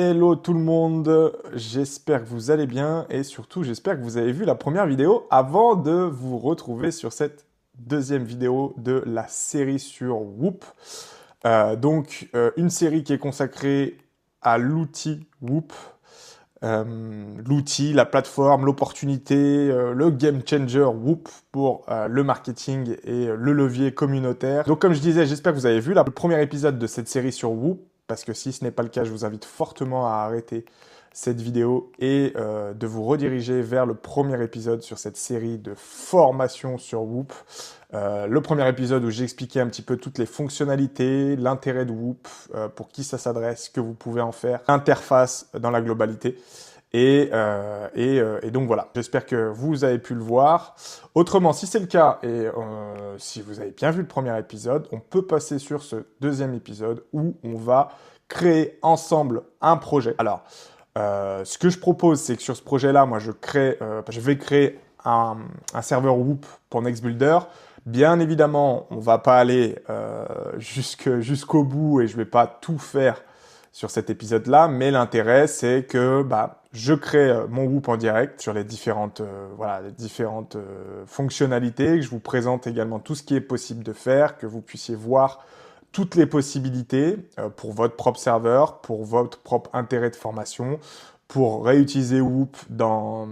Hello tout le monde, j'espère que vous allez bien et surtout j'espère que vous avez vu la première vidéo avant de vous retrouver sur cette deuxième vidéo de la série sur Whoop. Une série qui est consacrée à l'outil Whoop, l'outil, la plateforme, l'opportunité, le game changer Whoop pour le marketing et le levier communautaire. Donc comme je disais, j'espère que vous avez vu le premier épisode de cette série sur Whoop, parce que si ce n'est pas le cas, je vous invite fortement à arrêter cette vidéo et de vous rediriger vers le premier épisode sur cette série de formation sur Whoop. Le premier épisode où j'ai expliqué un petit peu toutes les fonctionnalités, l'intérêt de Whoop, pour qui ça s'adresse, ce que vous pouvez en faire, l'interface dans la globalité. Et donc voilà, j'espère que vous avez pu le voir. Autrement, si c'est le cas et si vous avez bien vu le premier épisode, on peut passer sur ce deuxième épisode où on va créer ensemble un projet. Alors, ce que je propose, c'est que sur ce projet-là, moi, je vais créer un serveur Whoop pour Nextbuilder. Bien évidemment, on va pas aller jusqu'au bout et je vais pas tout faire sur cet épisode-là, mais l'intérêt, c'est que je crée mon Whoop en direct sur les différentes fonctionnalités, que je vous présente également tout ce qui est possible de faire, que vous puissiez voir toutes les possibilités pour votre propre serveur, pour votre propre intérêt de formation, pour réutiliser Whoop dans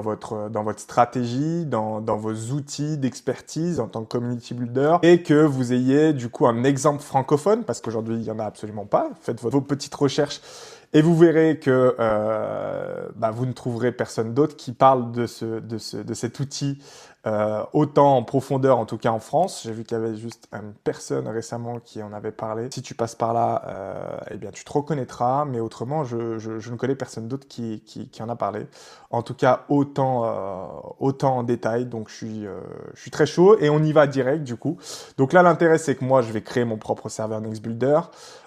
votre stratégie, dans vos outils d'expertise en tant que community builder, et que vous ayez du coup un exemple francophone, parce qu'aujourd'hui il n'y en a absolument pas. Faites vos petites recherches et vous verrez que vous ne trouverez personne d'autre qui parle de cet outil autant en profondeur, en tout cas en France. J'ai vu qu'il y avait juste une personne récemment qui en avait parlé. Si tu passes par là, eh bien tu te reconnaîtras, mais autrement, je ne connais personne d'autre qui en a parlé. En tout cas, autant en détail, donc je suis très chaud et on y va direct du coup. Donc là, l'intérêt, c'est que moi, je vais créer mon propre serveur Nextbuilder.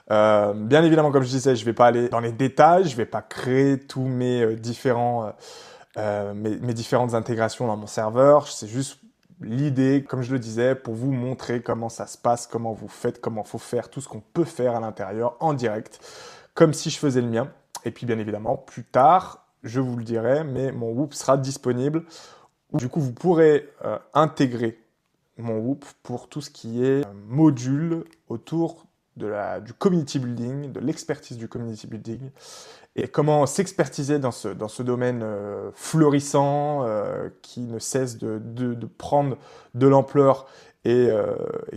Bien évidemment, comme je disais, je vais pas aller dans les détails, je vais pas créer tous mes mes différentes intégrations dans mon serveur. C'est juste l'idée, comme je le disais, pour vous montrer comment ça se passe, comment vous faites, comment faut faire, tout ce qu'on peut faire à l'intérieur en direct, comme si je faisais le mien. Et puis bien évidemment, plus tard, je vous le dirai, mais mon Whoop sera disponible. Du coup, vous pourrez intégrer mon Whoop pour tout ce qui est module autour du community building, de l'expertise du community building, et comment s'expertiser dans ce domaine fleurissant qui ne cesse de prendre de l'ampleur et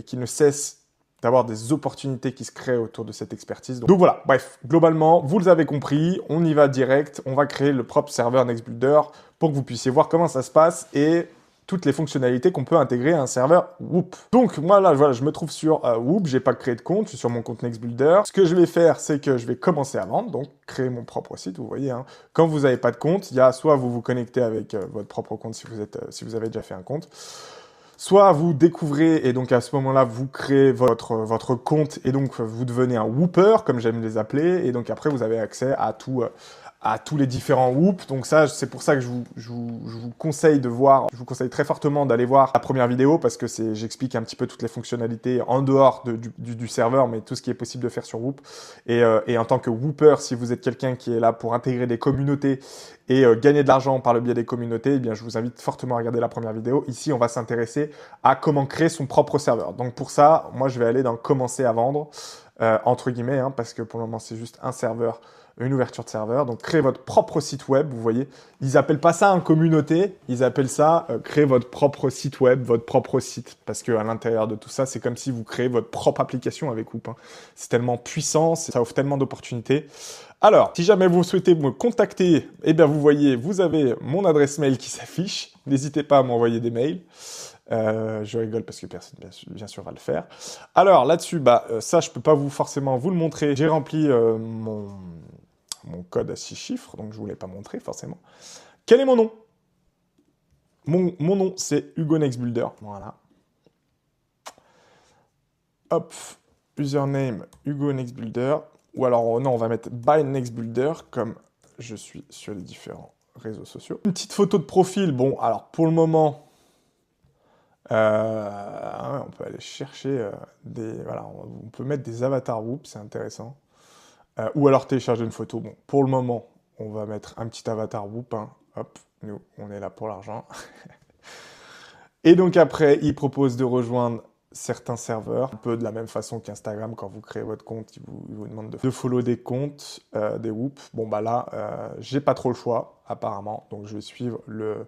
qui ne cesse d'avoir des opportunités qui se créent autour de cette expertise. Donc voilà, bref, globalement, vous l'avez compris, on y va direct, on va créer le propre serveur Nextbuilder pour que vous puissiez voir comment ça se passe et toutes les fonctionnalités qu'on peut intégrer à un serveur Whoop. Donc moi là, voilà, je me trouve sur Whoop, j'ai pas créé de compte, je suis sur mon compte Nextbuilder. Ce que je vais faire, c'est que je vais commencer à vendre, donc créer mon propre site, vous voyez. Hein. Quand vous n'avez pas de compte, il y a soit vous vous connectez avec votre propre compte si vous avez déjà fait un compte, soit vous découvrez et donc à ce moment-là, vous créez votre compte et donc vous devenez un Whooper, comme j'aime les appeler, et donc après vous avez accès à tous les différents Whoops. Donc ça, c'est pour ça que je vous conseille de voir, je vous conseille très fortement d'aller voir la première vidéo parce que j'explique un petit peu toutes les fonctionnalités en dehors du serveur, mais tout ce qui est possible de faire sur Whoop. Et en tant que Whooper, si vous êtes quelqu'un qui est là pour intégrer des communautés et gagner de l'argent par le biais des communautés, eh bien, je vous invite fortement à regarder la première vidéo. Ici, on va s'intéresser à comment créer son propre serveur. Donc pour ça, moi, je vais aller dans commencer à vendre, entre guillemets, hein, parce que pour le moment, c'est juste un serveur, une ouverture de serveur. Donc créer votre propre site web, vous voyez. Ils appellent pas ça une communauté, ils appellent ça créer votre propre site web, votre propre site. Parce qu'à l'intérieur de tout ça, c'est comme si vous créez votre propre application avec Whoop. Hein. C'est tellement puissant, ça offre tellement d'opportunités. Alors, si jamais vous souhaitez me contacter, eh bien vous voyez, vous avez mon adresse mail qui s'affiche. N'hésitez pas à m'envoyer des mails. Je rigole parce que personne, bien sûr, va le faire. Alors, là-dessus, ça, je peux pas forcément vous le montrer. J'ai rempli mon code à 6 chiffres, donc je vous l'ai pas montré, forcément. Quel est mon nom? Mon nom, c'est Hugo Nextbuilder. Voilà. Hop, username Hugo Nextbuilder. Ou alors, non, on va mettre by Nextbuilder, comme je suis sur les différents réseaux sociaux. Une petite photo de profil. Bon, alors, pour le moment, on peut aller chercher voilà, on peut mettre des avatars Whoop, c'est intéressant. ou alors télécharger une photo. Bon, pour le moment, on va mettre un petit avatar Whoop, hein. Hop, nous, on est là pour l'argent. Et donc après, il propose de rejoindre certains serveurs, un peu de la même façon qu'Instagram, quand vous créez votre compte, il vous demande de follow des comptes, des Whoop. Bon bah là, j'ai pas trop le choix, apparemment, donc je vais suivre le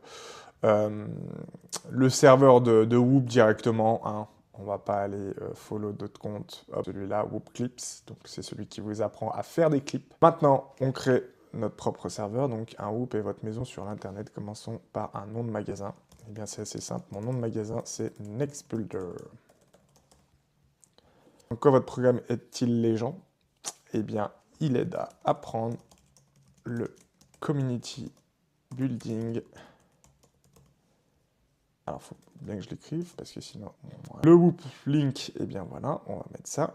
serveur de Whoop directement, hein. On va pas aller follow d'autres comptes. Celui-là, Whoop Clips, donc c'est celui qui vous apprend à faire des clips. Maintenant, on crée notre propre serveur, donc un Whoop et votre maison sur l'internet. Commençons par un nom de magasin. Eh bien, c'est assez simple. Mon nom de magasin, c'est Nextbuilder. En quoi votre programme est-il léger? Eh bien, il aide à apprendre le community building. Alors, il faut bien que je l'écrive, parce que sinon... Le Whoop link, eh bien voilà, on va mettre ça.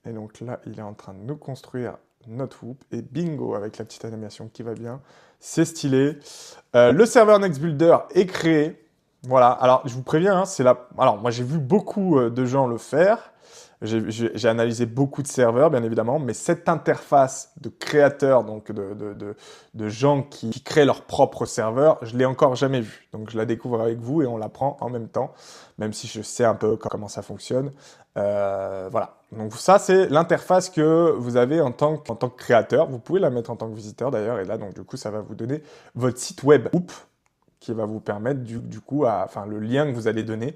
Et donc là, il est en train de nous construire notre Whoop. Et bingo, avec la petite animation qui va bien. C'est stylé. Le serveur Nextbuilder est créé. Voilà, alors je vous préviens, hein, c'est là. Alors moi j'ai vu beaucoup de gens le faire. J'ai analysé beaucoup de serveurs, bien évidemment, mais cette interface de créateurs, donc de gens qui créent leur propre serveur, je l'ai encore jamais vue. Donc je la découvre avec vous et on l'apprend en même temps, même si je sais un peu comment ça fonctionne. Voilà. Donc ça, c'est l'interface que vous avez en tant que créateur. Vous pouvez la mettre en tant que visiteur d'ailleurs, et là, donc du coup, ça va vous donner votre site web qui va vous permettre du coup, enfin le lien que vous allez donner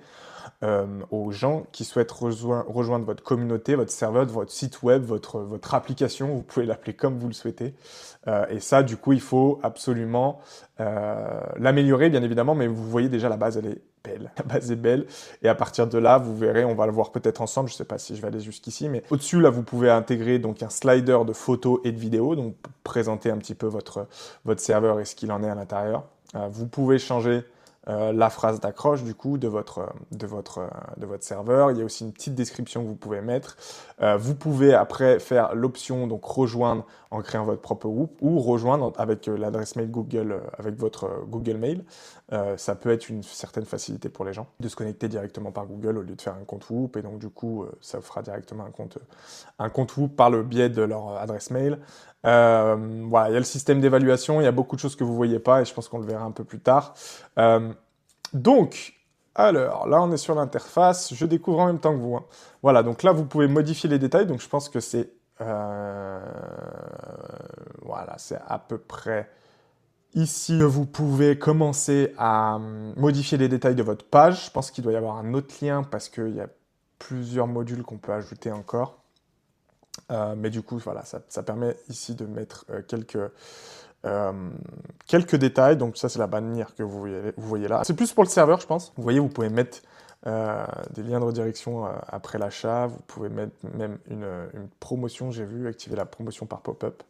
aux gens qui souhaitent rejoindre votre communauté, votre serveur, votre site web, votre application, vous pouvez l'appeler comme vous le souhaitez. Et ça, du coup, il faut absolument l'améliorer, bien évidemment, mais vous voyez déjà, la base, elle est belle. La base est belle, et à partir de là, vous verrez, on va le voir peut-être ensemble, je ne sais pas si je vais aller jusqu'ici, mais au-dessus, là, vous pouvez intégrer donc un slider de photos et de vidéos, donc pour présenter un petit peu votre serveur et ce qu'il en est à l'intérieur. Vous pouvez changer la phrase d'accroche du coup de votre serveur. Il y a aussi une petite description que vous pouvez mettre. Vous pouvez après faire l'option donc rejoindre en créant votre propre Whoop ou rejoindre avec l'adresse mail Google, avec votre Google Mail. Ça peut être une certaine facilité pour les gens de se connecter directement par Google au lieu de faire un compte Whoop, et donc du coup ça vous fera directement un compte Whoop par le biais de leur adresse mail. Voilà, il y a le système d'évaluation, il y a beaucoup de choses que vous ne voyez pas et je pense qu'on le verra un peu plus tard. Donc, alors, là on est sur l'interface, je découvre en même temps que vous, hein. Voilà, donc là vous pouvez modifier les détails, donc je pense que c'est... voilà, c'est à peu près ici que vous pouvez commencer à modifier les détails de votre page. Je pense qu'il doit y avoir un autre lien parce qu'il y a plusieurs modules qu'on peut ajouter encore. Mais du coup, voilà, ça permet ici de mettre quelques détails. Donc ça, c'est la bannière que vous voyez là. C'est plus pour le serveur, je pense. Vous voyez, vous pouvez mettre des liens de redirection après l'achat. Vous pouvez mettre même une promotion, j'ai vu, activer la promotion par pop-up.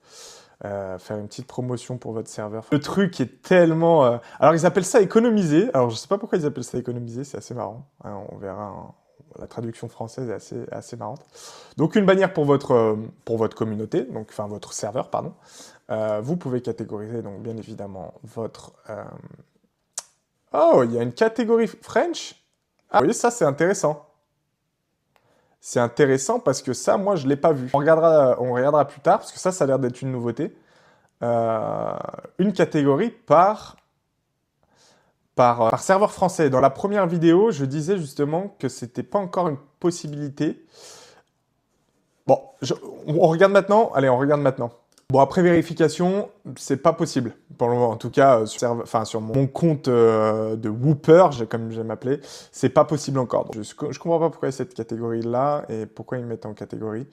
Faire une petite promotion pour votre serveur. Le truc est tellement... Alors, ils appellent ça économiser. Alors, je sais pas pourquoi ils appellent ça économiser, c'est assez marrant. Hein, on verra... La traduction française est assez marrante. Donc une bannière pour votre communauté, donc enfin votre serveur, pardon. Vous pouvez catégoriser donc bien évidemment votre... Oh, il y a une catégorie French. Ah, vous voyez, ça c'est intéressant. C'est intéressant parce que ça, moi, je ne l'ai pas vu. On regardera plus tard, parce que ça a l'air d'être une nouveauté. Une catégorie par serveur français. Dans la première vidéo, je disais justement que c'était pas encore une possibilité. Bon, on regarde maintenant. Allez, on regarde maintenant. Bon, après vérification, c'est pas possible. Pour le moment, en tout cas, sur mon compte de Whooper, comme j'aime m'appeler, c'est pas possible encore. Donc, je comprends pas pourquoi il y a cette catégorie-là et pourquoi ils mettent en catégorie,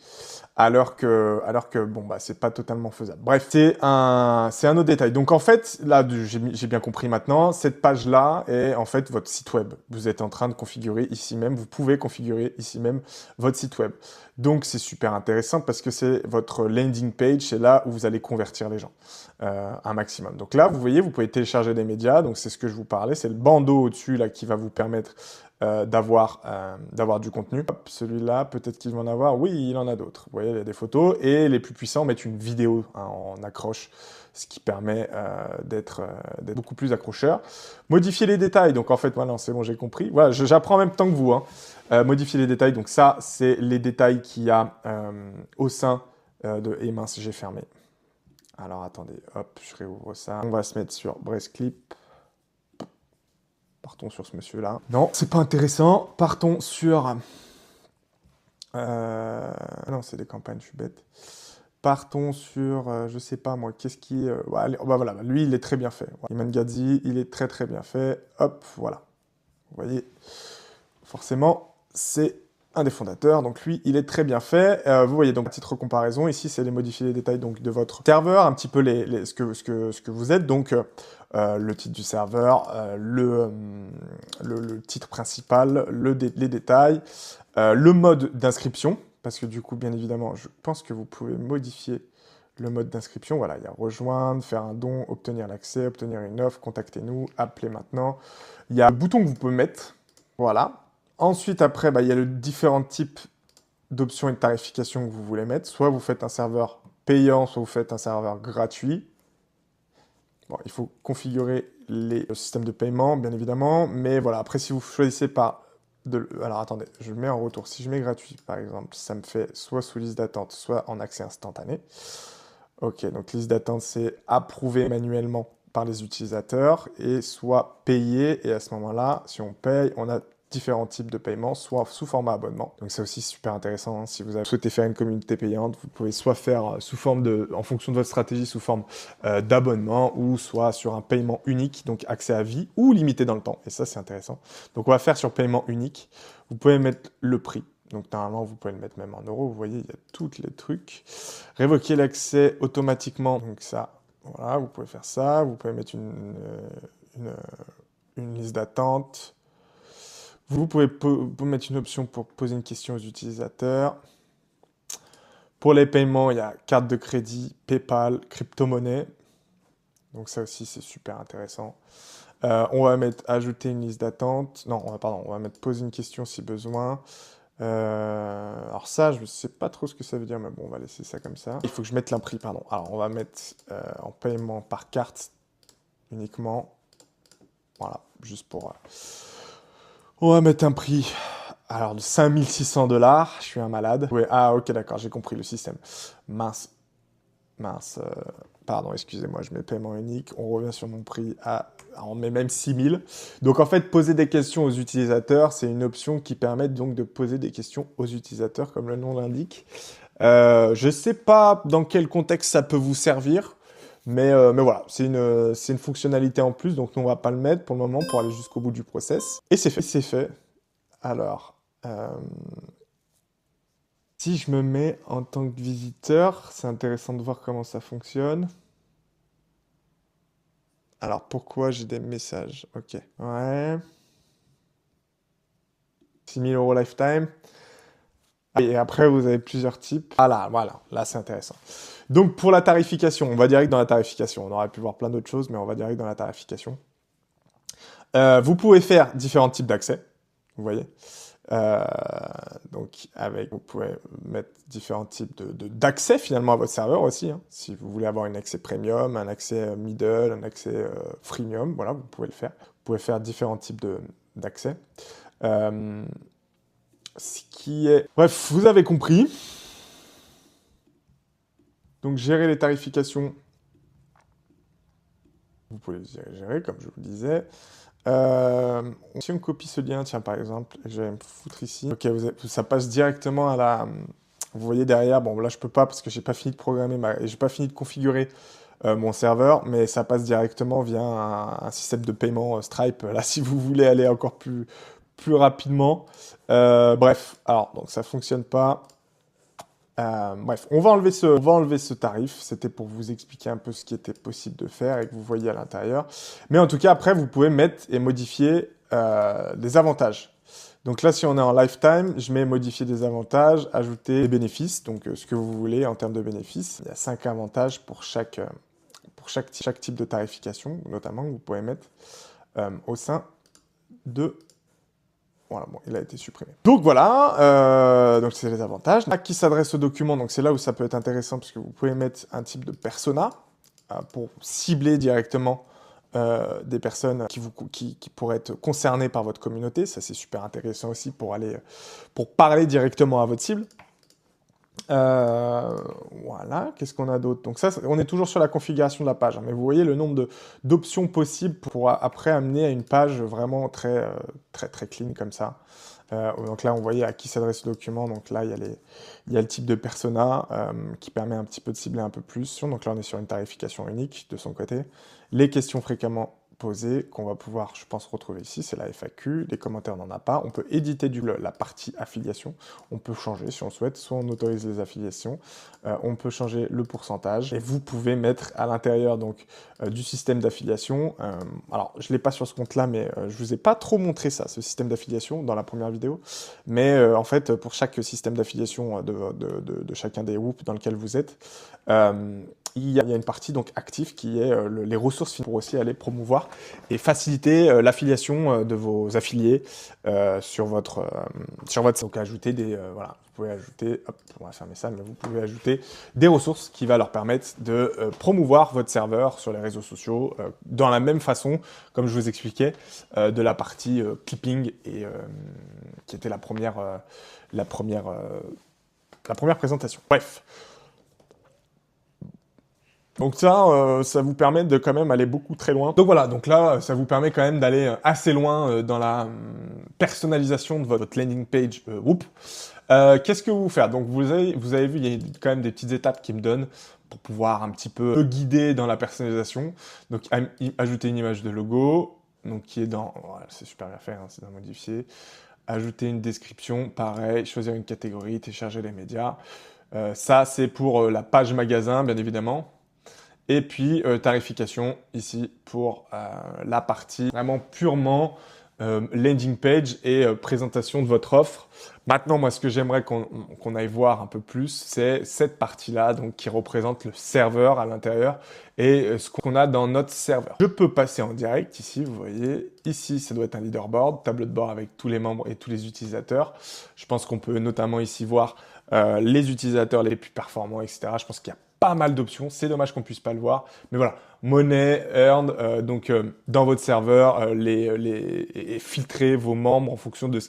alors que bon, bah, c'est pas totalement faisable. Bref, c'est un autre détail. Donc, en fait, là, j'ai bien compris maintenant, cette page-là est en fait votre site web. Vous êtes en train de configurer ici même, vous pouvez configurer ici même votre site web. Donc, c'est super intéressant parce que c'est votre landing page, c'est là où vous allez convertir les gens un maximum. Donc là, vous voyez, vous pouvez télécharger des médias, donc c'est ce que je vous parlais, c'est le bandeau au-dessus là qui va vous permettre d'avoir du contenu. Celui-là, peut-être qu'il va en avoir, oui, il en a d'autres. Vous voyez, il y a des photos, et les plus puissants mettent une vidéo en accroche, ce qui permet d'être beaucoup plus accrocheur. Modifier les détails, donc en fait, maintenant, c'est bon, j'ai compris. Voilà, j'apprends en même temps que vous, hein. Modifier les détails, donc ça, c'est les détails qu'il y a au sein Et mince, j'ai fermé. Alors attendez, hop, je réouvre ça. On va se mettre sur Brestclip. Partons sur ce monsieur-là. Non, c'est pas intéressant. Partons sur... Non, c'est des campagnes, je suis bête. Partons sur, je sais pas moi, qu'est-ce qui... allez, bah voilà, lui, il est très bien fait. Iman Gadzhi, il est très très bien fait. Hop, voilà. Vous voyez, forcément, c'est un des fondateurs, donc lui, il est très bien fait. Vous voyez, donc à titre de comparaison, ici, c'est les modifier les détails donc, de votre serveur, un petit peu ce que vous êtes, donc le titre du serveur, le titre principal, les détails, le mode d'inscription, parce que du coup, bien évidemment, je pense que vous pouvez modifier le mode d'inscription. Voilà, il y a rejoindre, faire un don, obtenir l'accès, obtenir une offre, contactez-nous, appelez maintenant. Il y a le bouton que vous pouvez mettre, voilà. Ensuite, après, il y a le différents types d'options et de tarification que vous voulez mettre. Soit vous faites un serveur payant, soit vous faites un serveur gratuit. Bon, il faut configurer le système de paiement, bien évidemment. Mais voilà, après, si vous choisissez par... Alors, attendez, je mets en retour. Si je mets gratuit, par exemple, ça me fait soit sous liste d'attente, soit en accès instantané. Ok, donc liste d'attente, c'est approuvé manuellement par les utilisateurs et soit payé. Et à ce moment-là, si on paye, on a différents types de paiements, soit sous format abonnement. Donc c'est aussi super intéressant. Hein. Si vous souhaitez faire une communauté payante, vous pouvez soit faire sous forme de, en fonction de votre stratégie, sous forme d'abonnement ou soit sur un paiement unique, donc accès à vie ou limité dans le temps. Et ça, c'est intéressant. Donc on va faire sur paiement unique. Vous pouvez mettre le prix. Donc normalement, vous pouvez le mettre même en euros. Vous voyez, il y a tous les trucs. Révoquer l'accès automatiquement. Donc ça, voilà, vous pouvez faire ça. Vous pouvez mettre une liste d'attente. Vous pouvez mettre une option pour poser une question aux utilisateurs. Pour les paiements, il y a carte de crédit, PayPal, crypto-monnaie. Donc ça aussi, c'est super intéressant. On va mettre ajouter une liste d'attente. Non, on va mettre poser une question si besoin. Alors ça, je ne sais pas trop ce que ça veut dire, mais bon, on va laisser ça comme ça. Il faut que je mette l'imprint, pardon. Alors, on va mettre en paiement par carte uniquement. Voilà, juste pour... On va mettre un prix, alors, de 5600 $. Je suis un malade. Ouais, ah, ok, d'accord, j'ai compris le système. Mince. Pardon, excusez-moi, je mets paiement unique. On revient sur mon prix on met même 6000. Donc en fait, poser des questions aux utilisateurs, c'est une option qui permet donc de poser des questions aux utilisateurs, comme le nom l'indique. Je ne sais pas dans quel contexte ça peut vous servir, mais voilà, c'est une fonctionnalité en plus, donc nous, on va pas le mettre pour le moment pour aller jusqu'au bout du process. Et c'est fait. C'est fait. Alors... si je me mets en tant que visiteur, c'est intéressant de voir comment ça fonctionne. Alors, pourquoi j'ai des messages? Ok. Ouais. 6000 € lifetime. Et après, vous avez plusieurs types. Ah là, voilà. Là, c'est intéressant. Donc, pour la tarification, on va direct dans la tarification. On aurait pu voir plein d'autres choses, mais on va direct dans la tarification. Vous pouvez faire différents types d'accès. Vous voyez. Donc, vous pouvez mettre différents types d'accès finalement à votre serveur aussi. Hein. Si vous voulez avoir un accès premium, un accès middle, un accès freemium, voilà, vous pouvez le faire. Vous pouvez faire différents types d'accès. Ce qui est... Bref, vous avez compris. Donc, gérer les tarifications. Vous pouvez les gérer, comme je vous le disais. Si on copie ce lien, tiens par exemple, je vais me foutre ici. Ok, ça passe directement à la... Vous voyez derrière, bon là je peux pas parce que j'ai pas fini de programmer, j'ai pas fini de configurer mon serveur, mais ça passe directement via un système de paiement Stripe. Là, si vous voulez aller encore plus rapidement. Bref, alors donc ça fonctionne pas. Bref, on va enlever ce tarif. C'était pour vous expliquer un peu ce qui était possible de faire et que vous voyez à l'intérieur. Mais en tout cas, après, vous pouvez mettre et modifier des avantages. Donc là, si on est en lifetime, je mets modifier des avantages, ajouter des bénéfices, donc ce que vous voulez en termes de bénéfices. Il y a 5 avantages pour chaque type de tarification, notamment, que vous pouvez mettre au sein de... Voilà, bon, il a été supprimé. Donc voilà, donc c'est les avantages. À qui s'adresse au document, donc c'est là où ça peut être intéressant, parce que vous pouvez mettre un type de persona pour cibler directement des personnes qui pourraient être concernées par votre communauté. Ça, c'est super intéressant aussi pour parler directement à votre cible. Voilà, qu'est-ce qu'on a d'autre? Donc ça, on est toujours sur la configuration de la page, hein, mais vous voyez le nombre d'options possibles pour après amener à une page vraiment très clean comme ça. Donc là, on voyait à qui s'adresse le document. Donc là, il y a le type de persona qui permet un petit peu de cibler un peu plus. Donc là, on est sur une tarification unique de son côté. Les questions fréquemment posées qu'on va pouvoir, je pense, retrouver ici, c'est la FAQ. Les commentaires, on n'en a pas. On peut éditer la partie affiliation. On peut changer si on souhaite. Soit on autorise les affiliations. On peut changer le pourcentage. Et vous pouvez mettre à l'intérieur donc du système d'affiliation. Alors, je ne l'ai pas sur ce compte-là, mais je vous ai pas trop montré ça, ce système d'affiliation, dans la première vidéo. Mais en fait, pour chaque système d'affiliation de chacun des groupes dans lequel vous êtes, il y a une partie donc active qui est les ressources pour aussi aller promouvoir et faciliter l'affiliation de vos affiliés sur votre donc ajouter des voilà, vous pouvez ajouter, hop, on va fermer ça, mais vous pouvez ajouter des ressources qui va leur permettre de promouvoir votre serveur sur les réseaux sociaux dans la même façon, comme je vous expliquais, de la partie clipping et qui était la première présentation. Bref. Donc ça vous permet de quand même aller beaucoup très loin. Donc voilà, donc là, ça vous permet quand même d'aller assez loin dans la personnalisation de votre landing page Whoop. Qu'est-ce que vous faire? Donc vous avez vu, il y a quand même des petites étapes qui me donnent pour pouvoir un petit peu guider dans la personnalisation. Donc ajouter une image de logo, donc qui est dans, voilà, c'est super bien fait, hein, c'est dans modifier. Ajouter une description, pareil, choisir une catégorie, télécharger les médias. Ça c'est pour la page magasin, bien évidemment. Et puis tarification ici pour la partie vraiment purement landing page et présentation de votre offre. Maintenant, moi, ce que j'aimerais qu'on aille voir un peu plus, c'est cette partie-là, donc qui représente le serveur à l'intérieur et ce qu'on a dans notre serveur. Je peux passer en direct ici, vous voyez. Ici, ça doit être un leaderboard, tableau de bord avec tous les membres et tous les utilisateurs. Je pense qu'on peut notamment ici voir les utilisateurs les plus performants, etc. Je pense qu'il y a pas mal d'options. C'est dommage qu'on puisse pas le voir. Mais voilà, money, earned, donc dans votre serveur, et filtrer vos membres en fonction de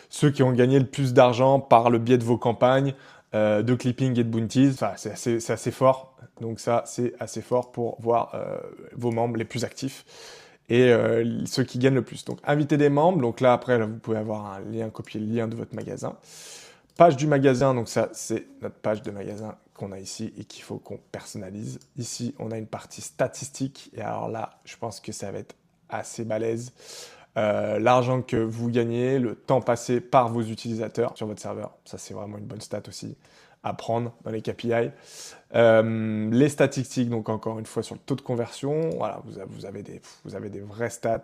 ceux qui ont gagné le plus d'argent par le biais de vos campagnes de clipping et de bounties. Enfin, c'est assez fort. Donc ça, c'est assez fort pour voir vos membres les plus actifs et ceux qui gagnent le plus. Donc, inviter des membres. Donc là, après, là, vous pouvez avoir un lien, copier le lien de votre magasin. Page du magasin, donc ça, c'est notre page de magasin qu'on a ici et qu'il faut qu'on personnalise. Ici, on a une partie statistique. Et alors là, je pense que ça va être assez balèze. L'argent que vous gagnez, le temps passé par vos utilisateurs sur votre serveur. Ça, c'est vraiment une bonne stat aussi à prendre dans les KPI. Les statistiques, donc encore une fois sur le taux de conversion. Voilà, vous avez des vraies stats.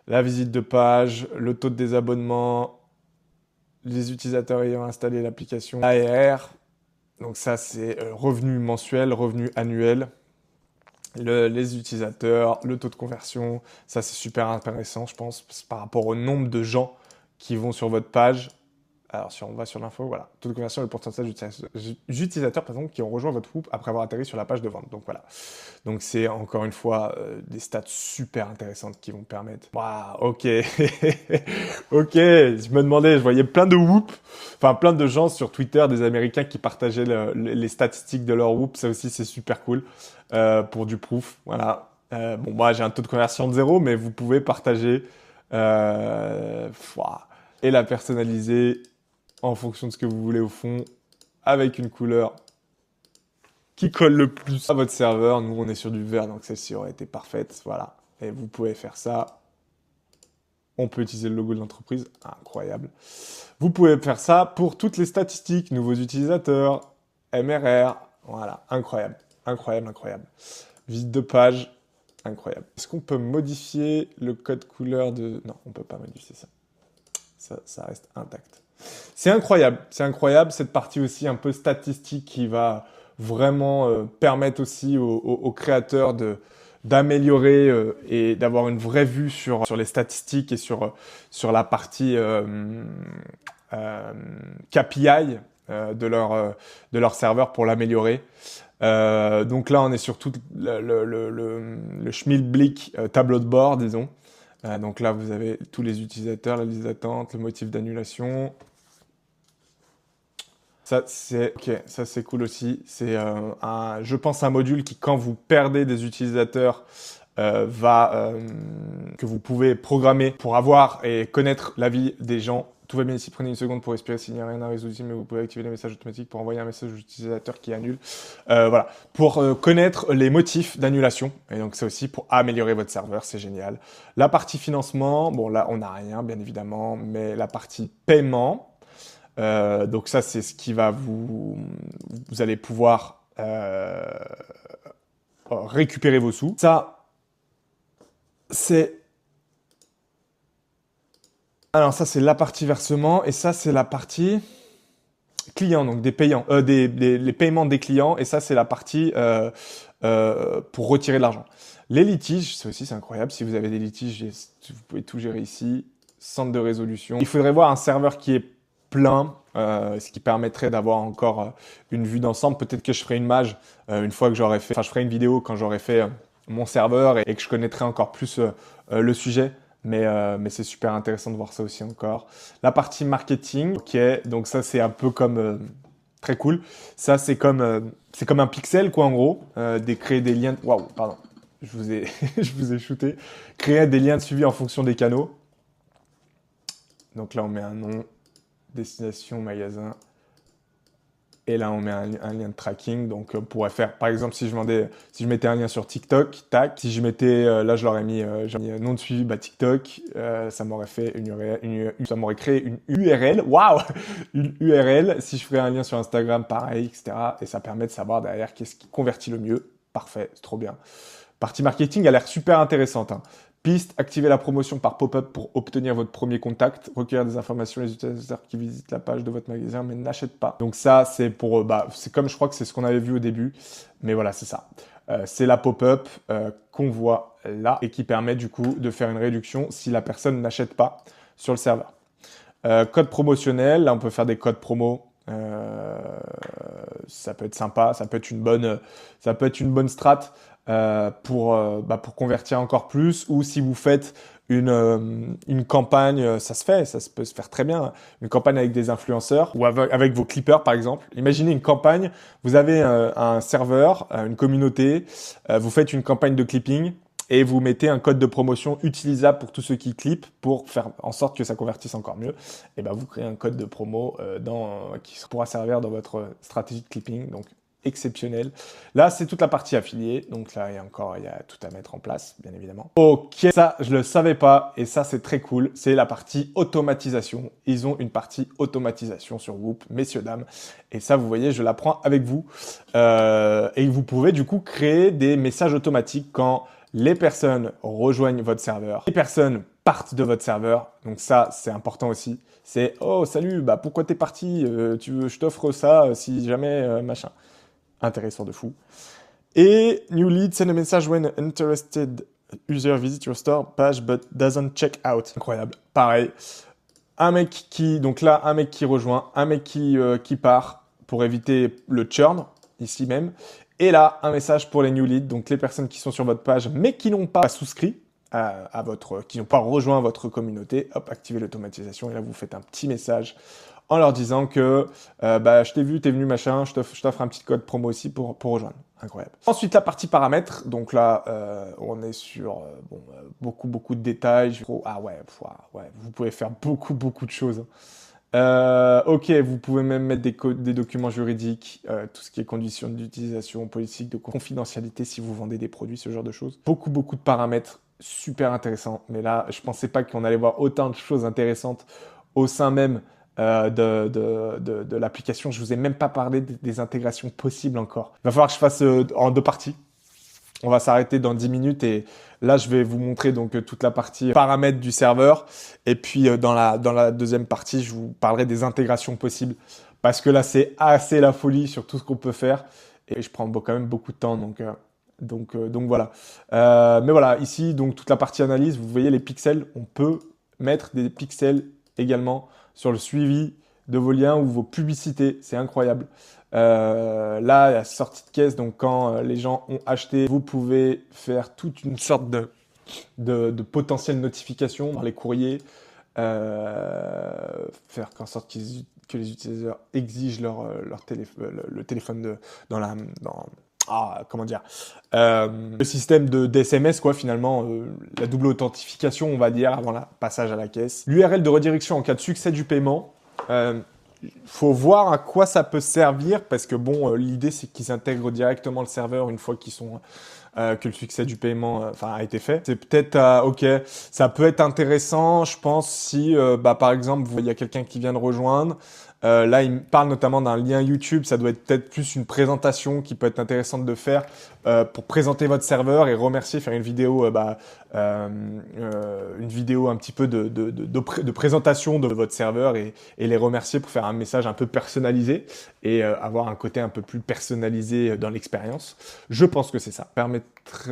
La visite de page, le taux de désabonnement, les utilisateurs ayant installé l'application ARR. Donc ça, c'est revenu mensuel, revenu annuel. Les utilisateurs, le taux de conversion, ça c'est super intéressant, je pense, par rapport au nombre de gens qui vont sur votre page. Alors, si on va sur l'info, voilà, taux de conversion et le pourcentage d'utilisateurs qui ont rejoint votre groupe après avoir atterri sur la page de vente. Donc voilà. Donc c'est encore une fois des stats super intéressantes qui vont permettre. Waouh, ok, ok. Je me demandais, je voyais plein de whoop, enfin plein de gens sur Twitter, des Américains qui partageaient les statistiques de leur whoop. Ça aussi, c'est super cool pour du proof. Voilà. Bon, moi, j'ai un taux de conversion de 0, mais vous pouvez partager et la personnaliser en fonction de ce que vous voulez au fond, avec une couleur qui colle le plus à votre serveur. Nous, on est sur du vert, donc celle-ci aurait été parfaite. Voilà. Et vous pouvez faire ça. On peut utiliser le logo de l'entreprise. Incroyable. Vous pouvez faire ça pour toutes les statistiques, nouveaux utilisateurs, MRR. Voilà. Incroyable. Incroyable, incroyable. Visite de page. Incroyable. Est-ce qu'on peut modifier le code couleur de... Non, on peut pas modifier ça. Ça reste intact. C'est incroyable cette partie aussi un peu statistique qui va vraiment permettre aussi aux créateurs d'améliorer et d'avoir une vraie vue sur les statistiques et sur la partie KPI de leur serveur pour l'améliorer. Donc là, on est sur tout le schmilblick tableau de bord, disons. Donc là, vous avez tous les utilisateurs, la liste d'attente, le motif d'annulation. Ça, c'est ok, ça c'est cool aussi. C'est je pense, un module qui, quand vous perdez des utilisateurs, que vous pouvez programmer pour avoir et connaître l'avis des gens. Tout va bien ici, prenez une seconde pour respirer s'il n'y a rien à résoudre ici, mais vous pouvez activer les messages automatiques pour envoyer un message aux utilisateurs qui annule. Voilà, pour connaître les motifs d'annulation. Et donc c'est aussi pour améliorer votre serveur, c'est génial. La partie financement, bon là on n'a rien bien évidemment, mais la partie paiement, donc ça c'est ce qui va vous allez pouvoir récupérer vos sous. Ça, c'est... Alors ça, c'est la partie versement, et ça, c'est la partie client, donc des payants, les paiements des clients, et ça, c'est la partie pour retirer de l'argent. Les litiges, ça aussi, c'est incroyable. Si vous avez des litiges, vous pouvez tout gérer ici. Centre de résolution. Il faudrait voir un serveur qui est plein, ce qui permettrait d'avoir encore une vue d'ensemble. Peut-être que je ferai une mage une fois que j'aurai fait... Enfin, je ferai une vidéo quand j'aurai fait mon serveur et que je connaîtrai encore plus le sujet. Mais c'est super intéressant de voir ça aussi encore. La partie marketing, ok, donc ça c'est un peu comme très cool. Ça c'est comme un pixel quoi en gros, créer des liens. Waouh, pardon, je vous ai je vous ai shooté. Créer des liens de suivi en fonction des canaux. Donc là on met un nom, destination, magasin. Et là, on met un lien de tracking. Donc, on pourrait faire, par exemple, si je mettais un lien sur TikTok, tac. Si je mettais, là, je l'aurais mis, nom de suivi, bah, TikTok. Ça m'aurait fait ça m'aurait créé une URL. Waouh! Une URL. Si je ferais un lien sur Instagram, pareil, etc. Et ça permet de savoir derrière qu'est-ce qui convertit le mieux. Parfait, c'est trop bien. Partie marketing a l'air super intéressante, hein. Piste, activer la promotion par pop-up pour obtenir votre premier contact, recueillir des informations les utilisateurs qui visitent la page de votre magasin mais n'achètent pas. Donc ça, c'est pour, c'est comme je crois que c'est ce qu'on avait vu au début, mais voilà, c'est ça. C'est la pop-up qu'on voit là et qui permet du coup de faire une réduction si la personne n'achète pas sur le serveur. Code promotionnel, là on peut faire des codes promo. Ça peut être sympa, ça peut être une bonne strat pour convertir encore plus, ou si vous faites une campagne, ça peut se faire très bien, une campagne avec des influenceurs ou avec vos clippers par exemple. Imaginez une campagne, vous avez un serveur, une communauté, vous faites une campagne de clipping et vous mettez un code de promotion utilisable pour tous ceux qui clippent pour faire en sorte que ça convertisse encore mieux. Et ben vous créez un code de promo qui pourra servir dans votre stratégie de clipping. Donc exceptionnel. Là, c'est toute la partie affiliée. Donc là, il y a tout à mettre en place, bien évidemment. Ok, ça, je le savais pas. Et ça, c'est très cool. C'est la partie automatisation. Ils ont une partie automatisation sur Whoop, messieurs, dames. Et ça, vous voyez, je l'apprends avec vous. Et vous pouvez, du coup, créer des messages automatiques quand les personnes rejoignent votre serveur. Les personnes partent de votre serveur. Donc ça, c'est important aussi. C'est « Oh, salut, bah pourquoi t'es parti tu veux, je t'offre ça si jamais machin. » Intéressant de fou. Et new lead, send a message when interested user visit your store page but doesn't check out. Incroyable. Pareil. Un mec qui rejoint, un mec qui part pour éviter le churn, ici même. Et là, un message pour les new leads, donc les personnes qui sont sur votre page mais qui n'ont pas souscrit qui n'ont pas rejoint votre communauté. Hop, activez l'automatisation et là vous faites un petit message en leur disant que je t'ai vu, t'es venu machin, je t'offre un petit code promo aussi pour rejoindre. Incroyable. Ensuite, la partie paramètres. Donc là, on est sur beaucoup de détails. Ouais, vous pouvez faire beaucoup de choses. Ok, vous pouvez même mettre des documents juridiques, tout ce qui est conditions d'utilisation, politique de confidentialité si vous vendez des produits, ce genre de choses. Beaucoup de paramètres, super intéressants. Mais là, je pensais pas qu'on allait voir autant de choses intéressantes au sein même de l'application. Je vous ai même pas parlé des intégrations possibles encore. Il va falloir que je fasse en 2 parties. On va s'arrêter dans 10 minutes et là, je vais vous montrer donc toute la partie paramètres du serveur. Et puis, dans la deuxième partie, je vous parlerai des intégrations possibles. Parce que là, c'est assez la folie sur tout ce qu'on peut faire. Et je prends quand même beaucoup de temps. Donc voilà. Mais voilà, ici, donc toute la partie analyse, vous voyez les pixels. On peut mettre des pixels également sur le suivi de vos liens ou vos publicités. C'est incroyable. Là, la sortie de caisse, donc quand les gens ont acheté, vous pouvez faire toute une sorte de potentielles notifications dans les courriers, faire en sorte qu'ils que les utilisateurs exigent le téléphone comment dire, le système d'SMS, quoi, finalement, la double authentification, on va dire, avant le passage à la caisse. L'URL de redirection en cas de succès du paiement. Faut voir à quoi ça peut servir, parce que bon, l'idée c'est qu'ils intègrent directement le serveur une fois que le succès du paiement a été fait. C'est peut-être, ok, ça peut être intéressant, je pense, si, par exemple, il y a quelqu'un qui vient de rejoindre. Là, il me parle notamment d'un lien YouTube. Ça doit être peut-être plus une présentation qui peut être intéressante de faire pour présenter votre serveur et remercier, faire une vidéo, une vidéo un petit peu de présentation de votre serveur et les remercier pour faire un message un peu personnalisé et avoir un côté un peu plus personnalisé dans l'expérience. Je pense que c'est ça. Permettre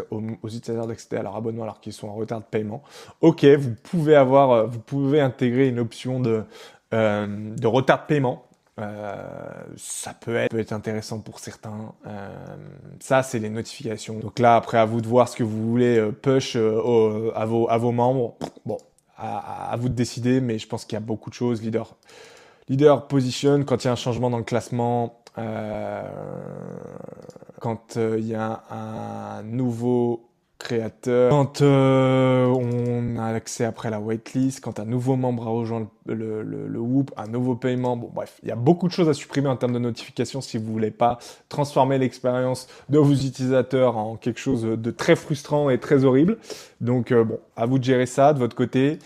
aux utilisateurs d'accéder à leur abonnement alors qu'ils sont en retard de paiement. Ok, vous pouvez intégrer une option de retard de paiement. Ça peut être intéressant pour certains. Ça, c'est les notifications. Donc là, après, à vous de voir ce que vous voulez push à vos membres. Bon, à vous de décider, mais je pense qu'il y a beaucoup de choses. Leader position, quand il y a un changement dans le classement, quand il y a un nouveau créateur, quand on a accès après la waitlist, quand un nouveau membre a rejoint le Whoop, un nouveau paiement, bon bref, il y a beaucoup de choses à supprimer en termes de notifications si vous voulez pas transformer l'expérience de vos utilisateurs en quelque chose de très frustrant et très horrible. Donc bon, à vous de gérer ça de votre côté.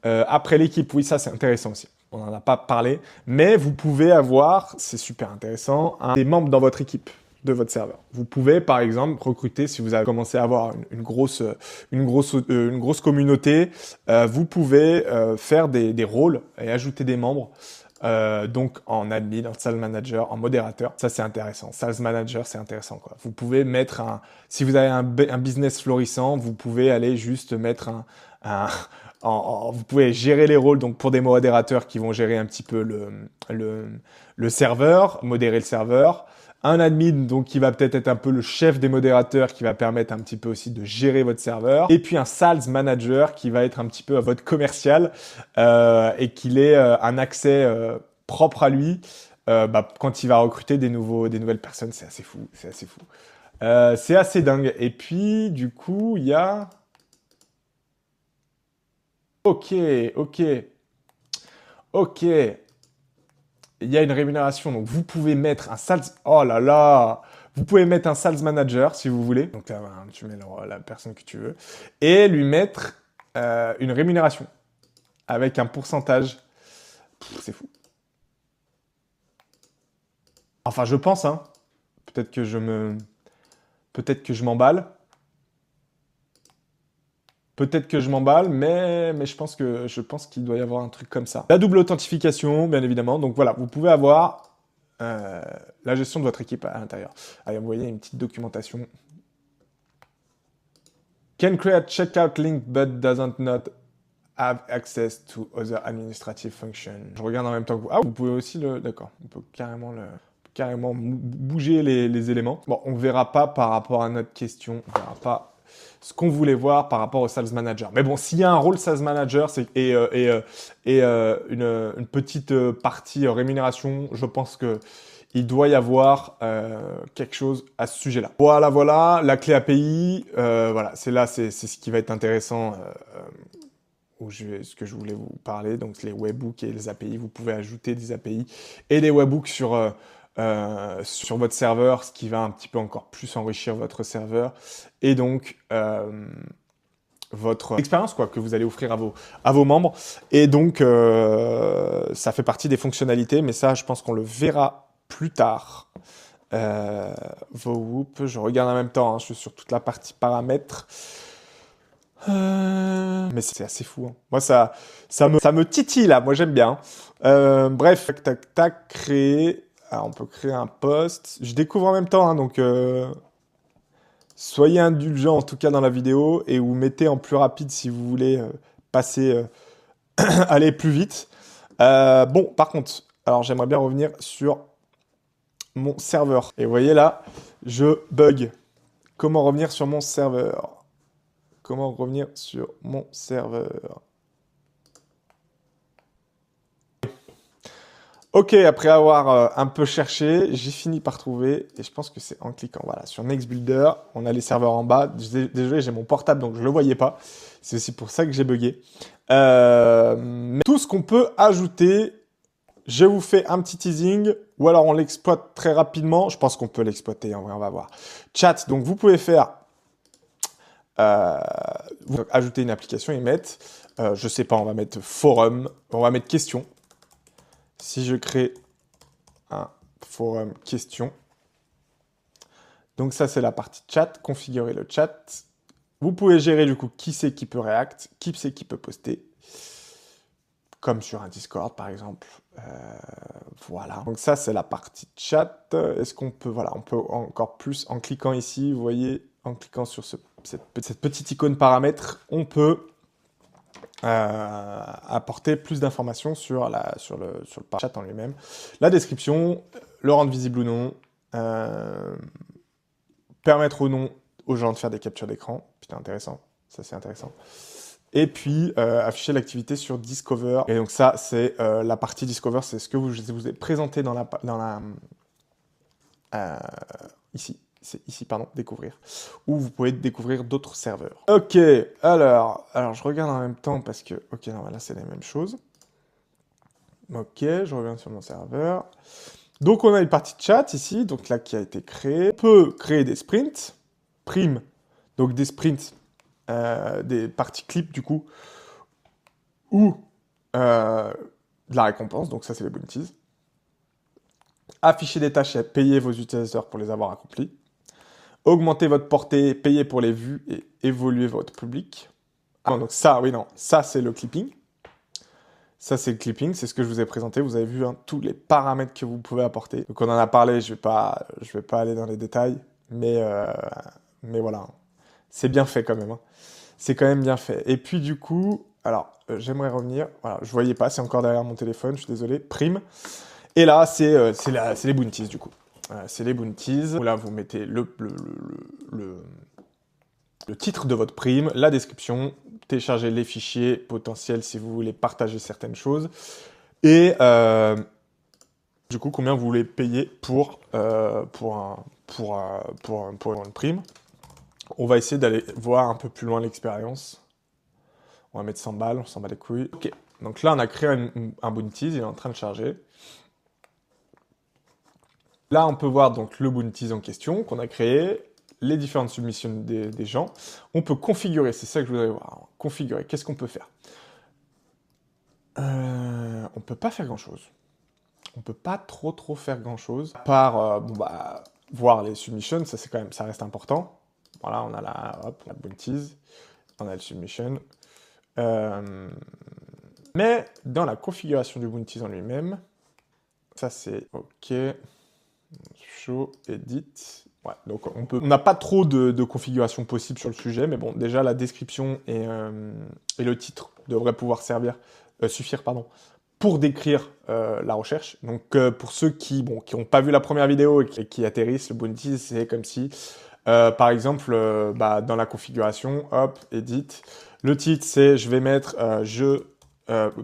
Après l'équipe, oui, ça c'est intéressant aussi. On n'en a pas parlé, mais vous pouvez avoir, c'est super intéressant, des membres dans votre équipe de votre serveur. Vous pouvez, par exemple, recruter, si vous avez commencé à avoir une grosse communauté, vous pouvez faire des rôles et ajouter des membres. Donc en admin, en sales manager, en modérateur, ça c'est intéressant. Sales manager, c'est intéressant quoi. Vous pouvez mettre si vous avez un business florissant, vous pouvez aller juste mettre vous pouvez gérer les rôles donc pour des modérateurs qui vont gérer un petit peu le serveur, modérer le serveur. Un admin donc qui va peut-être être un peu le chef des modérateurs qui va permettre un petit peu aussi de gérer votre serveur. Et puis un sales manager qui va être un petit peu votre commercial et qu'il ait un accès propre à lui quand il va recruter des nouvelles personnes. C'est assez fou, c'est assez fou. C'est assez dingue. Et puis du coup il y a... Ok. Il y a une rémunération, donc vous pouvez mettre un sales... Oh là là! Vous pouvez mettre un sales manager si vous voulez. Donc là, tu mets la personne que tu veux. Et lui mettre une rémunération avec un pourcentage. C'est fou. Enfin, je pense, hein. Peut-être que je m'emballe. Peut-être que je m'emballe, mais je pense qu'il doit y avoir un truc comme ça. La double authentification, bien évidemment. Donc voilà, vous pouvez avoir la gestion de votre équipe à l'intérieur. Allez, vous voyez une petite documentation. Can create checkout link but doesn't not have access to other administrative functions. Je regarde en même temps que vous. Ah, vous pouvez aussi D'accord, on peut carrément bouger les éléments. Bon, on verra pas par rapport à notre question. On verra pas ce qu'on voulait voir par rapport au sales manager. Mais bon, s'il y a un rôle sales manager et une petite partie rémunération, je pense que il doit y avoir quelque chose à ce sujet-là. Voilà, la clé API, voilà, c'est ce qui va être intéressant, ce que je voulais vous parler, donc les webhooks et les API, vous pouvez ajouter des API et des webhooks sur votre serveur, ce qui va un petit peu encore plus enrichir votre serveur et donc votre expérience quoi que vous allez offrir à vos membres. Et donc ça fait partie des fonctionnalités, mais ça je pense qu'on le verra plus tard. Vos whoops, je regarde en même temps, hein, je suis sur toute la partie paramètres. Mais c'est assez fou. Hein. Moi, ça me titille là. Moi, j'aime bien. Bref, tac, créer. Alors, on peut créer un post. Je découvre en même temps, hein, donc soyez indulgents en tout cas dans la vidéo et vous mettez en plus rapide si vous voulez passer, aller plus vite. Bon, par contre, alors j'aimerais bien revenir sur mon serveur. Et vous voyez là, je bug. Comment revenir sur mon serveur? Comment revenir sur mon serveur? Ok, après avoir un peu cherché, j'ai fini par trouver, et je pense que c'est en cliquant, voilà, sur Next Builder, on a les serveurs en bas. Désolé, j'ai mon portable, donc je le voyais pas. C'est aussi pour ça que j'ai bugué. Mais tout ce qu'on peut ajouter, je vous fais un petit teasing, ou alors on l'exploite très rapidement. Je pense qu'on peut l'exploiter, en vrai, on va voir. Chat, donc vous pouvez faire, euh, vous ajouter une application et mettre, je sais pas, on va mettre forum, on va mettre question. Si je crée un forum question. Donc ça, c'est la partie chat, configurer le chat. Vous pouvez gérer du coup qui c'est qui peut React, qui c'est qui peut poster, comme sur un Discord par exemple. Voilà. Donc ça, c'est la partie chat. Est-ce qu'on peut, voilà, on peut encore plus en cliquant ici, vous voyez, en cliquant sur cette petite icône paramètres, on peut apporter plus d'informations sur le chat en lui-même. La description, le rendre visible ou non, permettre ou non aux gens de faire des captures d'écran. Putain, intéressant. Ça, c'est intéressant. Et puis, afficher l'activité sur Discover. Et donc ça, c'est la partie Discover, c'est ce que je vous ai présenté dans la ici. C'est ici, pardon, découvrir. Où vous pouvez découvrir d'autres serveurs. Ok, alors, je regarde en même temps parce que, ok, non, là, c'est les mêmes choses. Ok, je reviens sur mon serveur. Donc, on a une partie chat ici, donc là, qui a été créée. On peut créer des sprints, prime, donc des sprints, des parties clips, du coup, ou de la récompense, donc ça, c'est les bounties. Afficher des tâches et payer vos utilisateurs pour les avoir accomplies. Augmenter votre portée, payer pour les vues et évoluer votre public. Ah, donc ça, oui, non, ça, c'est le clipping. Ça, c'est le clipping, c'est ce que je vous ai présenté. Vous avez vu hein, tous les paramètres que vous pouvez apporter. Donc, on en a parlé, je vais pas aller dans les détails, mais voilà. C'est bien fait quand même. Hein. C'est quand même bien fait. Et puis, du coup, alors, j'aimerais revenir. Voilà, je voyais pas, c'est encore derrière mon téléphone, je suis désolé. Prime. Et là, c'est les bounties, du coup. C'est les bounties. Là, vous mettez le titre de votre prime, la description, télécharger les fichiers potentiels si vous voulez partager certaines choses, et du coup, combien vous voulez payer pour une prime. On va essayer d'aller voir un peu plus loin l'expérience. On va mettre 100 balles, on s'en bat les couilles. Ok, donc là, on a créé un bounties, il est en train de charger. Là, on peut voir donc le bounties en question qu'on a créé, les différentes submissions des gens. On peut configurer, c'est ça que je voudrais voir. Configurer, qu'est-ce qu'on peut faire? On peut pas faire grand-chose. On peut pas trop faire grand-chose. À part, bon bah, voir les submissions, ça c'est quand même, ça reste important. Voilà, on a la bounties, on a le submission. Mais dans la configuration du bounties en lui-même, ça c'est OK. Show, edit. Ouais, donc on n'a pas trop de configuration possible sur le sujet, mais bon, déjà la description et le titre devraient pouvoir suffire, pardon, pour décrire la recherche. Donc pour ceux qui n'ont pas vu la première vidéo et qui atterrissent, le bounty, c'est comme si, par exemple, dans la configuration, hop, edit, le titre c'est, je vais mettre, je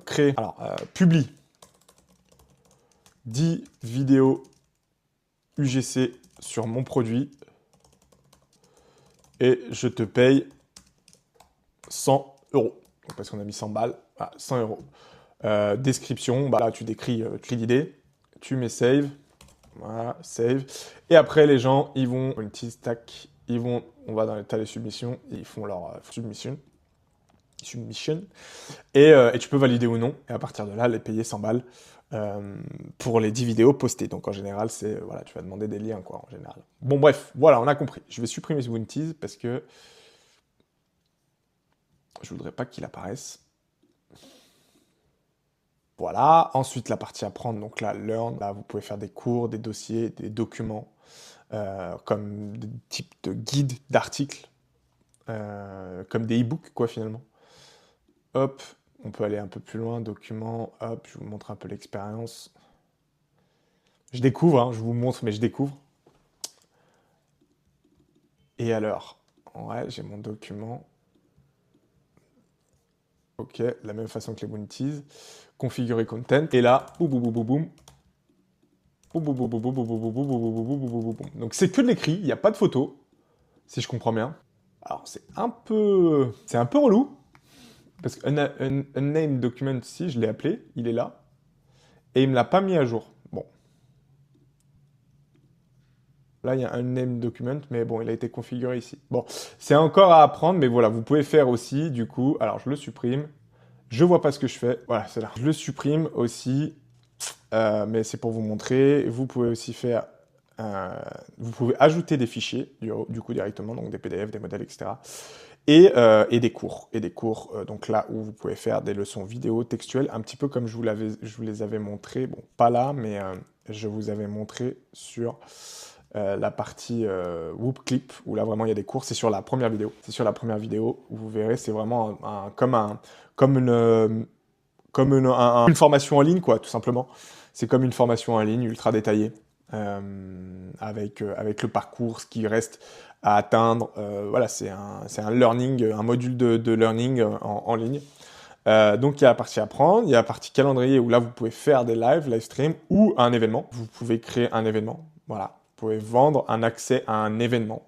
crée, alors, publie 10 vidéos UGC sur mon produit et je te paye 100 euros. Donc, parce qu'on a mis 100 balles, voilà, 100 euros. Description, bah là tu décris l'idée, tu mets save, voilà, save. Et après les gens, ils vont, une petite stack, on va dans l'état des submissions, et ils font leur submission. Et tu peux valider ou non, et à partir de là, les payer 100 balles pour les 10 vidéos postées. Donc en général, voilà, tu vas demander des liens, quoi, en général. Bon, bref, voilà, on a compris. Je vais supprimer ce bounties parce que je voudrais pas qu'il apparaisse. Voilà, ensuite la partie apprendre, donc là, learn, là vous pouvez faire des cours, des dossiers, des documents, comme des types de guides, d'articles, comme des e-books quoi finalement. Hop, on peut aller un peu plus loin, documents, hop, je vous montre un peu l'expérience. Je découvre, hein, je vous montre, mais je découvre. Et alors, ouais, j'ai mon document. Ok, la même façon que les bounties. Configurer content. Et là, boum, boum, boum, boum, boum, Donc c'est que de l'écrit, il n'y a pas de photo, si je comprends bien. Alors c'est un peu relou, parce qu'un unnamed document, si je l'ai appelé, il est là, et il me l'a pas mis à jour. Bon. Là, il y a un unnamed document, mais bon, il a été configuré ici. Bon, c'est encore à apprendre, mais voilà, vous pouvez faire aussi, du coup, alors je le supprime, je vois pas ce que je fais, voilà, c'est là. Je le supprime aussi, mais c'est pour vous montrer. Vous pouvez aussi faire, vous pouvez ajouter des fichiers, du coup, directement, donc des PDF, des modèles, etc. Et des cours. Donc là où vous pouvez faire des leçons vidéo textuelles, un petit peu comme je vous les avais montré, bon, pas là, mais je vous avais montré sur la partie Whoop Clip, où là vraiment il y a des cours, c'est sur la première vidéo. C'est sur la première vidéo où vous verrez, c'est vraiment une formation en ligne, quoi, tout simplement. C'est comme une formation en ligne ultra détaillée, avec le parcours, ce qui reste à atteindre. Voilà, c'est un learning, un module de learning en ligne. Donc il y a la partie apprendre, il y a la partie calendrier où là vous pouvez faire des live stream ou un événement. Vous pouvez créer un événement. Voilà, vous pouvez vendre un accès à un événement,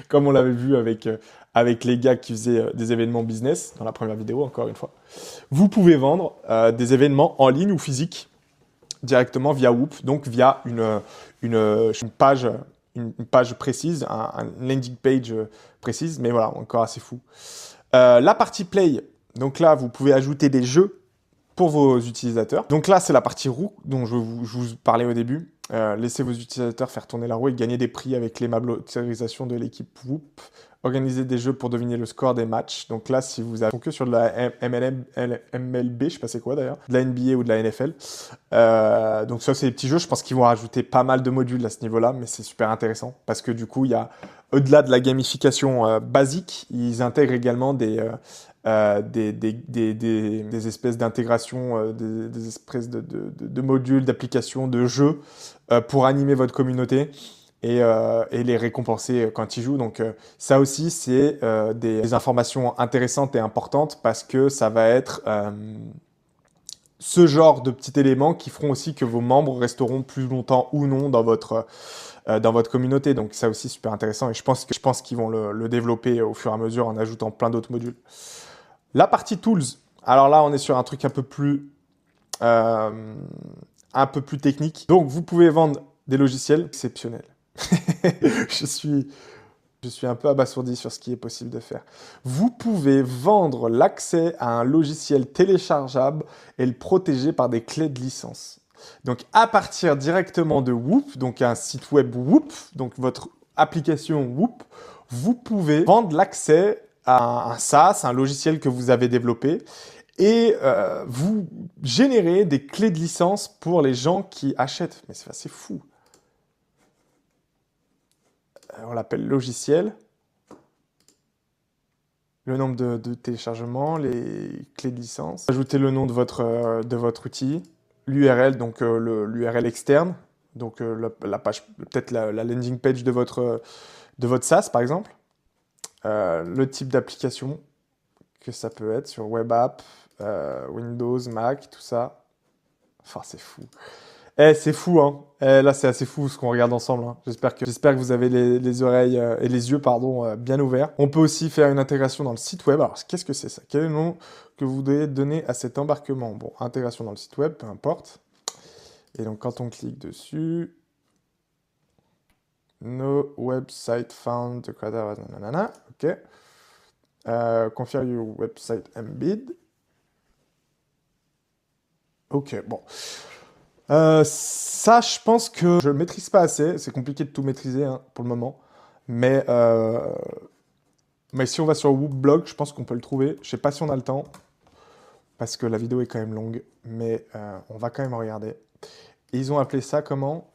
comme on l'avait vu avec les gars qui faisaient des événements business dans la première vidéo, encore une fois. Vous pouvez vendre des événements en ligne ou physiques directement via Whoop, donc via une page, une page précise, un landing page précise, mais voilà, encore assez fou. La partie Play, donc là, vous pouvez ajouter des jeux pour vos utilisateurs. Donc là, c'est la partie roue dont je vous parlais au début. Laissez vos utilisateurs faire tourner la roue et gagner des prix avec l'aimable autorisation de l'équipe Whoop. Organiser des jeux pour deviner le score des matchs. Donc là, si vous avez que sur de la MLB, je sais pas c'est quoi d'ailleurs, de la NBA ou de la NFL. Donc ça, c'est des petits jeux. Je pense qu'ils vont rajouter pas mal de modules à ce niveau-là, mais c'est super intéressant parce que du coup, il y a au-delà de la gamification basique, ils intègrent également des espèces d'intégration, des espèces de modules, d'applications, de jeux pour animer votre communauté et les récompenser quand ils jouent. Donc ça aussi, c'est des informations intéressantes et importantes parce que ça va être ce genre de petits éléments qui feront aussi que vos membres resteront plus longtemps ou non dans votre communauté. Donc ça aussi, super intéressant et je pense qu'ils vont le développer au fur et à mesure en ajoutant plein d'autres modules. La partie tools, alors là, on est sur un truc un peu plus technique. Donc, vous pouvez vendre des logiciels exceptionnels. je suis un peu abasourdi sur ce qui est possible de faire. Vous pouvez vendre l'accès à un logiciel téléchargeable et le protéger par des clés de licence. Donc, à partir directement de Whoop, donc un site web Whoop, donc votre application Whoop, vous pouvez vendre l'accès à un SaaS, un logiciel que vous avez développé, et vous générez des clés de licence pour les gens qui achètent. Mais c'est fou. On l'appelle logiciel. Le nombre de téléchargements, les clés de licence. Ajoutez le nom de votre outil, l'URL, donc l'URL externe, donc la page, peut-être la landing page de votre SaaS par exemple. Le type d'application que ça peut être sur web app, Windows, Mac, tout ça. Enfin, c'est fou. C'est fou, hein. Là, c'est assez fou ce qu'on regarde ensemble, hein. J'espère que vous avez les oreilles et les yeux, pardon, bien ouverts. On peut aussi faire une intégration dans le site web. Alors, qu'est-ce que c'est ça? Quel est le nom que vous voudriez donner à cet embarquement? Bon, intégration dans le site web, peu importe. Et donc, quand on clique dessus, no website found, the creator, nanana, ok. Configure your website embed. Ok, bon. Ça, je pense que je ne maîtrise pas assez. C'est compliqué de tout maîtriser hein, pour le moment. Mais si on va sur Woopblog, je pense qu'on peut le trouver. Je sais pas si on a le temps, parce que la vidéo est quand même longue. Mais on va quand même regarder. Et ils ont appelé ça comment?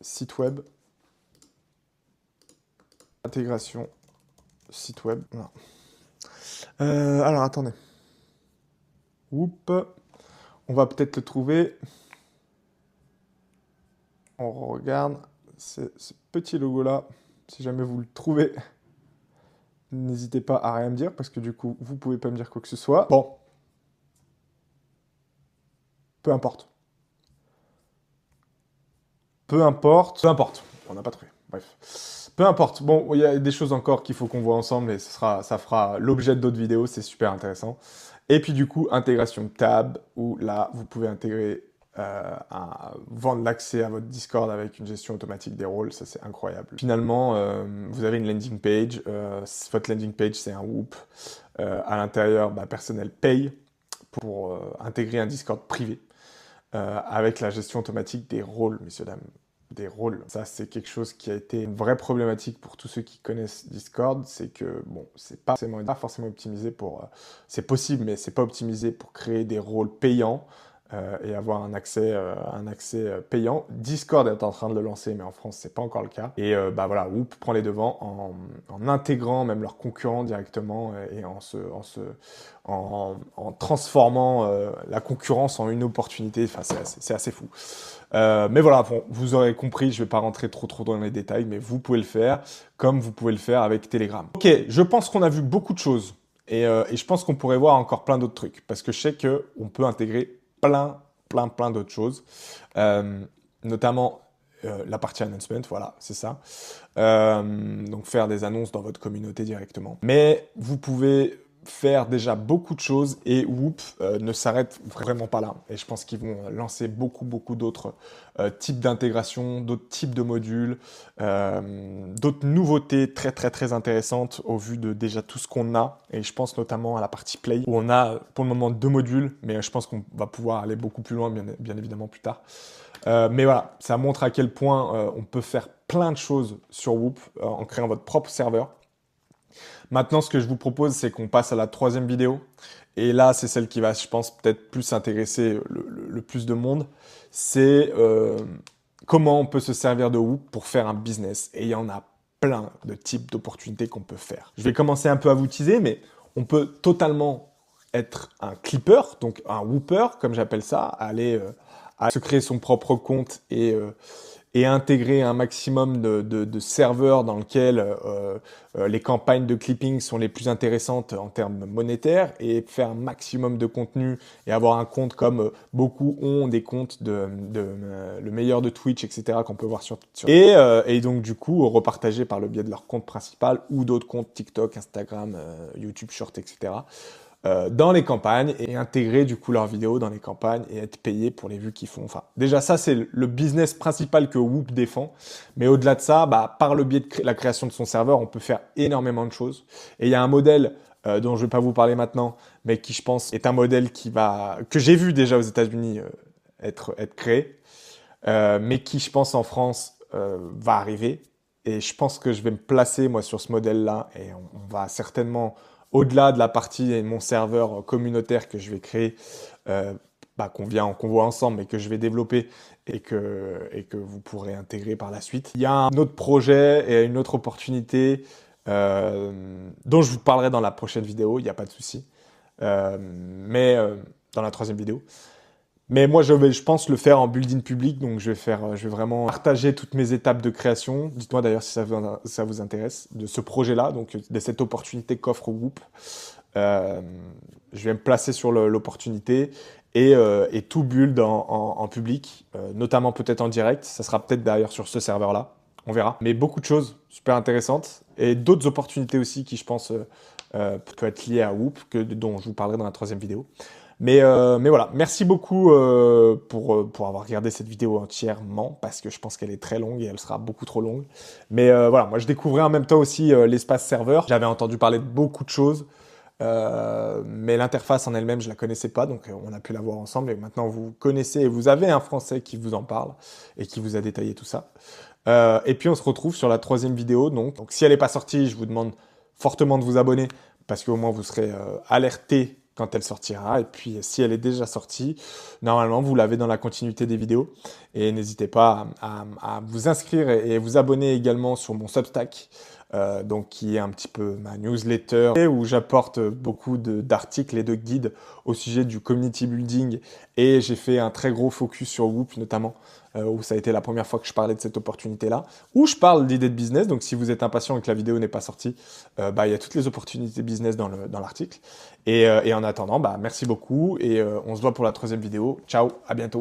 Site web. Intégration. Site web. Non. Alors, attendez. Whoop. On va peut-être le trouver. On regarde ce petit logo-là. Si jamais vous le trouvez, n'hésitez pas à rien me dire, parce que du coup, vous pouvez pas me dire quoi que ce soit. Bon. Peu importe. peu importe, on n'a pas trouvé, bref. Peu importe, bon, il y a des choses encore qu'il faut qu'on voit ensemble et ça fera l'objet d'autres vidéos, c'est super intéressant. Et puis du coup, intégration tab, où là, vous pouvez intégrer, vendre l'accès à votre Discord avec une gestion automatique des rôles, ça c'est incroyable. Finalement, vous avez une landing page, votre landing page c'est un Whoop. À l'intérieur, personnel paye pour intégrer un Discord privé avec la gestion automatique des rôles, messieurs, dames. Des rôles. Ça, c'est quelque chose qui a été une vraie problématique pour tous ceux qui connaissent Discord, c'est que, bon, c'est pas forcément optimisé pour... c'est possible, mais c'est pas optimisé pour créer des rôles payants et avoir un accès payant. Discord est en train de le lancer, mais en France, c'est pas encore le cas. Et voilà, Whoop prend les devants en intégrant même leurs concurrents directement et en transformant la concurrence en une opportunité. Enfin, c'est assez fou. Mais voilà, bon, vous aurez compris, je vais pas rentrer trop dans les détails, mais vous pouvez le faire comme vous pouvez le faire avec Telegram. Ok, je pense qu'on a vu beaucoup de choses et je pense qu'on pourrait voir encore plein d'autres trucs parce que je sais qu'on peut intégrer plein d'autres choses, notamment la partie announcement, voilà, c'est ça. Donc faire des annonces dans votre communauté directement. Mais vous pouvez faire déjà beaucoup de choses et Whoop ne s'arrête vraiment pas là. Et je pense qu'ils vont lancer beaucoup d'autres types d'intégration, d'autres types de modules, d'autres nouveautés très intéressantes au vu de déjà tout ce qu'on a. Et je pense notamment à la partie Play où on a pour le moment 2 modules, mais je pense qu'on va pouvoir aller beaucoup plus loin bien évidemment plus tard. Mais voilà, ça montre à quel point on peut faire plein de choses sur Whoop en créant votre propre serveur. Maintenant, ce que je vous propose, c'est qu'on passe à la 3e vidéo. Et là, c'est celle qui va, je pense, peut-être plus intéresser le plus de monde. C'est comment on peut se servir de Whoop pour faire un business. Et il y en a plein de types d'opportunités qu'on peut faire. Je vais commencer un peu à vous teaser, mais on peut totalement être un clipper, donc un Whooper, comme j'appelle ça, aller à se créer son propre compte et intégrer un maximum de serveurs dans lesquels les campagnes de clipping sont les plus intéressantes en termes monétaires et faire un maximum de contenu et avoir un compte comme beaucoup ont des comptes le meilleur de Twitch, etc. qu'on peut voir sur et donc du coup repartager par le biais de leur compte principal ou d'autres comptes TikTok, Instagram, YouTube Short, etc. Dans les campagnes et intégrer du coup leurs vidéos dans les campagnes et être payé pour les vues qu'ils font. Enfin, déjà ça c'est le business principal que Whoop défend, mais au-delà de ça, par le biais de la création de son serveur, on peut faire énormément de choses. Et il y a un modèle dont je vais pas vous parler maintenant, mais qui je pense est un modèle que j'ai vu déjà aux États-Unis être créé, mais qui je pense en France va arriver. Et je pense que je vais me placer moi sur ce modèle-là et on va certainement au-delà de la partie de mon serveur communautaire que je vais créer, qu'on voit ensemble et que je vais développer et que vous pourrez intégrer par la suite. Il y a un autre projet et une autre opportunité dont je vous parlerai dans la prochaine vidéo, il n'y a pas de souci. Mais dans la 3e vidéo. Mais moi, je pense le faire en build-in public, donc je vais vraiment partager toutes mes étapes de création. Dites-moi d'ailleurs si ça vous intéresse, de ce projet-là, donc de cette opportunité qu'offre Whoop. Je vais me placer sur l'opportunité et tout build en public, notamment peut-être en direct. Ça sera peut-être d'ailleurs sur ce serveur-là, on verra. Mais beaucoup de choses super intéressantes et d'autres opportunités aussi qui, je pense, peuvent être liées à Whoop, dont je vous parlerai dans la 3e vidéo. Mais voilà, merci beaucoup pour avoir regardé cette vidéo entièrement, parce que je pense qu'elle est très longue et elle sera beaucoup trop longue. Mais voilà, moi je découvrais en même temps aussi l'espace serveur. J'avais entendu parler de beaucoup de choses, mais l'interface en elle-même, je la connaissais pas, donc on a pu la voir ensemble. Et maintenant, vous connaissez et vous avez un Français qui vous en parle et qui vous a détaillé tout ça. Et puis on se retrouve sur la 3e vidéo. Donc si elle n'est pas sortie, je vous demande fortement de vous abonner, parce qu'au moins vous serez alerté quand elle sortira. Et puis, si elle est déjà sortie, normalement, vous l'avez dans la continuité des vidéos. Et n'hésitez pas à vous inscrire et vous abonner également sur mon Substack, donc qui est un petit peu ma newsletter, où j'apporte beaucoup d'articles et de guides au sujet du community building. Et j'ai fait un très gros focus sur Whoop, notamment, où ça a été la première fois que je parlais de cette opportunité-là, où je parle d'idées de business. Donc, si vous êtes impatient et que la vidéo n'est pas sortie, il y a toutes les opportunités business dans l'article. Et en attendant, merci beaucoup et on se voit pour la 3e vidéo. Ciao, à bientôt.